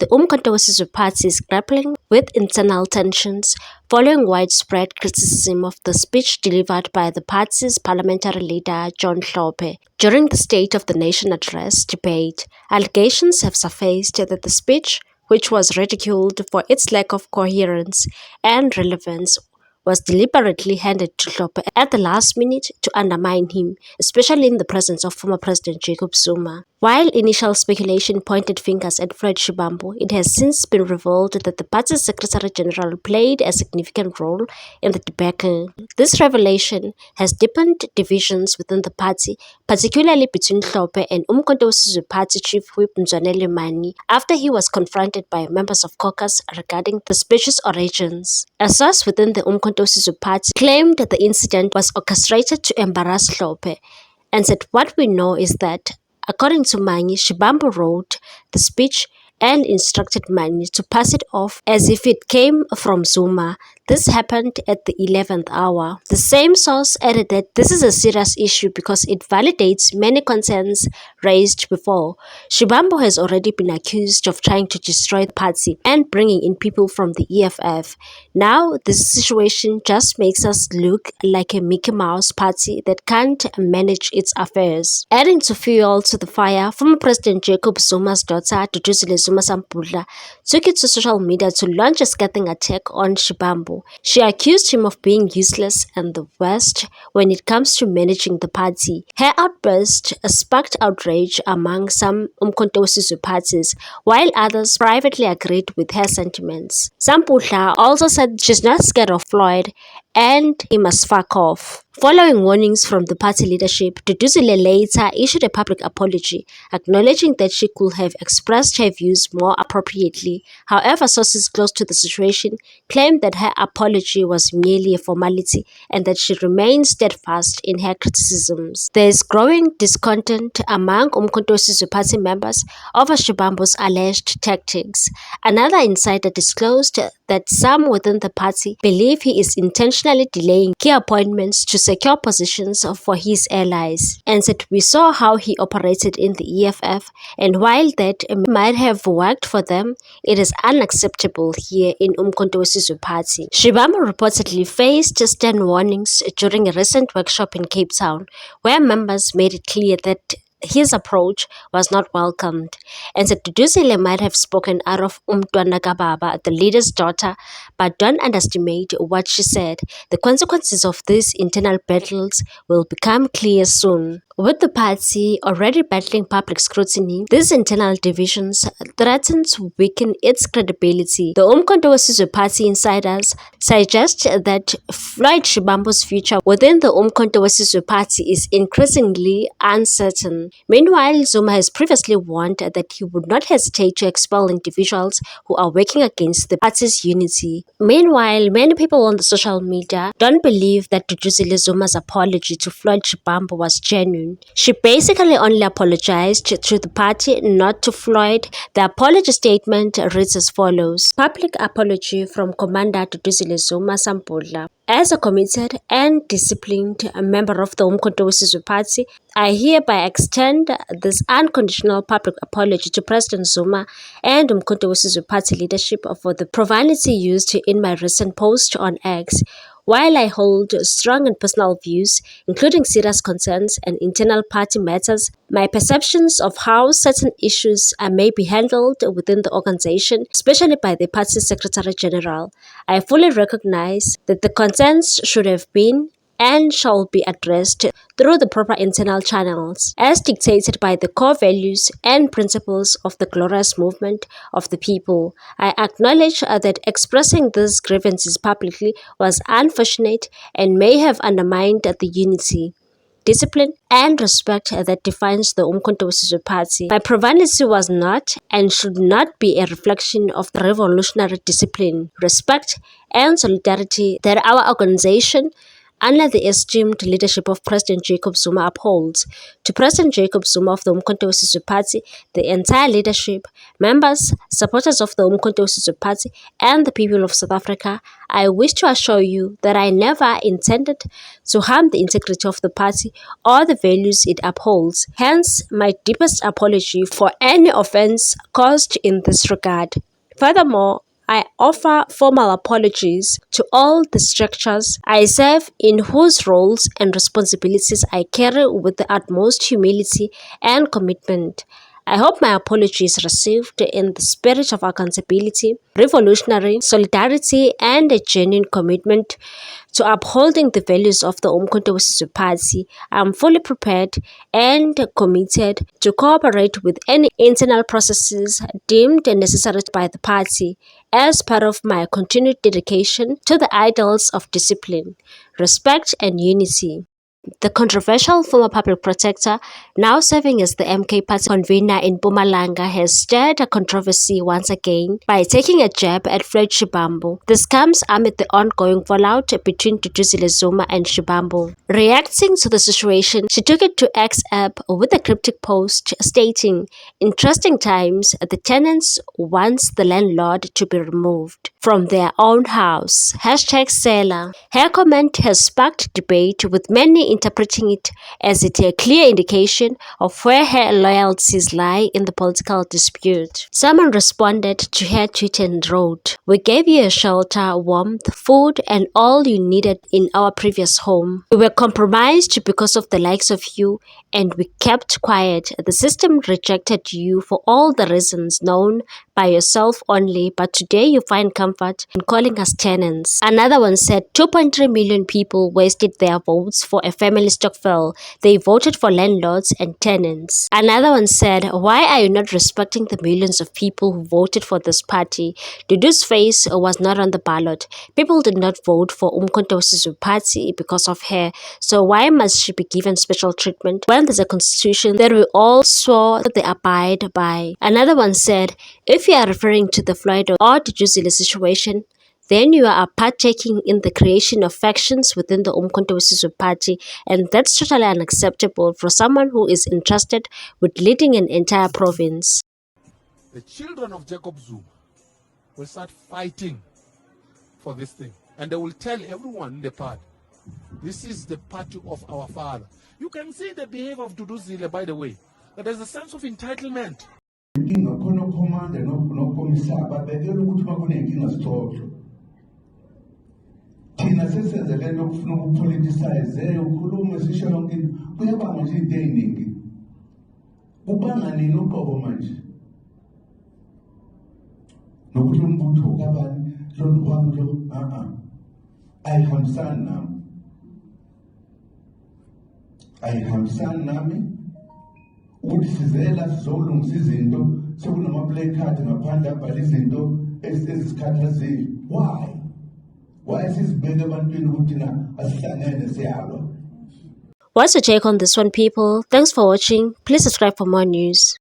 the Umkhonto weSizwe Party is grappling with internal tensions following widespread criticism of the speech delivered by the party's parliamentary leader John Hlophe. During the State of the Nation address debate, allegations have surfaced that the speech, which was ridiculed for its lack of coherence and relevance, was deliberately handed to Hlophe at the last minute to undermine him, especially in the presence of former President Jacob Zuma. While initial speculation pointed fingers at Floyd Shivambu, it has since been revealed that the party's Secretary General played a significant role in the debacle. This revelation has deepened divisions within the party, particularly between Hlophe and Umkhonto weSizwe Party Chief Whip Mzwanele Mani, after he was confronted by members of caucus regarding the speech's origins. A source within the Umkhonto weSizwe Party claimed that the incident was orchestrated to embarrass Hlophe, and said, "What we know is that, according to Mani, Shivambu wrote the speech and instructed Mani to pass it off as if it came from Zuma. This happened at the 11th hour." The same source added that this is a serious issue because it validates many concerns raised before. Shivambu has already been accused of trying to destroy the party and bringing in people from the EFF. Now, this situation just makes us look like a Mickey Mouse party that can't manage its affairs. Adding to fuel to the fire, former President Jacob Zuma's daughter, Duduzile Zuma Sampudla, took it to social media to launch a scathing attack on Shivambu. She accused him of being useless and the worst when it comes to managing the party. Her outburst sparked outrage among some Umkhonto weSizwe parties, while others privately agreed with her sentiments. Sampudla also said she's not scared of Floyd and he must fuck off. Following warnings from the party leadership, Duduzile later issued a public apology, acknowledging that she could have expressed her views more appropriately. However, sources close to the situation claimed that her apology was merely a formality and that she remains steadfast in her criticisms. There is growing discontent among Umkhonto weSizwe Party members over Shivambu's alleged tactics. Another insider disclosed that some within the party believe he is intentionally delaying key appointments to secure positions for his allies, and said, "We saw how he operated in the EFF, and while that might have worked for them, it is unacceptable here in Umkhonto weSizwe Party." Shivambu reportedly faced stern warnings during a recent workshop in Cape Town, where members made it clear that his approach was not welcomed, and said Duduzile might have spoken out of Umntwana Kababa, the leader's daughter, but don't underestimate what she said. The consequences of these internal battles will become clear soon. With the party already battling public scrutiny, these internal divisions threaten to weaken its credibility. The Umkhonto weSizwe Party insiders suggest that Floyd Shivambu's future within the Umkhonto weSizwe Party is increasingly uncertain. Meanwhile, Zuma has previously warned that he would not hesitate to expel individuals who are working against the party's unity. Meanwhile, many people on the social media don't believe that Duduzile Zuma's apology to Floyd Shivambu was genuine. She basically only apologized to the party, not to Floyd. The apology statement reads as follows: "Public apology from Commander Duduzile Zuma Sampudla. As a committed and disciplined member of the Umkhonto weSizwe Party, I hereby extend this unconditional public apology to President Zuma and Umkhonto weSizwe Party leadership for the profanity used in my recent post on X. While I hold strong and personal views, including serious concerns and internal party matters, my perceptions of how certain issues may be handled within the organization, especially by the party Secretary General, I fully recognize that the concerns should have been and shall be addressed through the proper internal channels, as dictated by the core values and principles of the glorious movement of the people. I acknowledge that expressing these grievances publicly was unfortunate and may have undermined the unity, discipline, and respect that defines the Umkhonto weSizwe Party. My profanity was not and should not be a reflection of the revolutionary discipline, respect, and solidarity that our organization under the esteemed leadership of President Jacob Zuma upholds. To President Jacob Zuma of the Umkhonto we Sizwe Party, the entire leadership, members, supporters of the Umkhonto we Sizwe Party, and the people of South Africa, I wish to assure you that I never intended to harm the integrity of the party or the values it upholds. Hence, my deepest apology for any offense caused in this regard. Furthermore, I offer formal apologies to all the structures I serve in, whose roles and responsibilities I carry with the utmost humility and commitment. I hope my apology is received in the spirit of accountability, revolutionary solidarity, and a genuine commitment to upholding the values of the Umkhonto we Sizwe Party. I am fully prepared and committed to cooperate with any internal processes deemed necessary by the party as part of my continued dedication to the ideals of discipline, respect, and unity. The controversial former public protector, now serving as the MK Party convener in Mpumalanga, has stirred a controversy once again by taking a jab at Floyd Shivambu. This comes amid the ongoing fallout between Duduzile Zuma and Shivambu. Reacting to the situation, she took it to X app with a cryptic post stating, "Interesting times, the tenants wants the landlord to be removed from their own house. #Seller." Her comment has sparked debate, with many interpreting it as a clear indication of where her loyalties lie in the political dispute. Someone responded to her tweet and wrote, "We gave you a shelter, warmth, food, and all you needed in our previous home. We were compromised because of the likes of you, and we kept quiet. The system rejected you for all the reasons known by yourself only, but today you find comfort in calling us tenants." Another one said 2.3 million people wasted their votes for a family stokvel. They voted for landlords and tenants. Another one said, "Why are you not respecting the millions of people who voted for this party? Dudu's face was not on the ballot. People did not vote for Umkhonto we Sizwe Party because of her. So why must she be given special treatment when there's a constitution that we all swore that they abide by?" Another one said, "If you are referring to the Floyd or Duduzile situation, then you are partaking in the creation of factions within the Umkhonto we Sizwe Party, and that's totally unacceptable for someone who is entrusted with leading an entire province." The children of Jacob Zuma will start fighting for this thing, and they will tell everyone in the party, this is the party of our father. You can see the behavior of Duduzile, by the way, that there's a sense of entitlement. Thina sesenze le nto kufuna ukupoliticize ukhulume sisho yonke into kuyabanga nje into eyiningi kubanga nini uqobo manje nokuthi umbutho kabani lo nkwami lo ayihambisani nami ayihambisani nami ukuthi sizela sizolungisa izinto sekunama-black card ngaphandle abhala izinto ezizikhathazile. Why sizibeke ebantwini ukuthi na asihlangene siyalwa? What's your take on this one, people? Thanks for watching. Please subscribe for more news.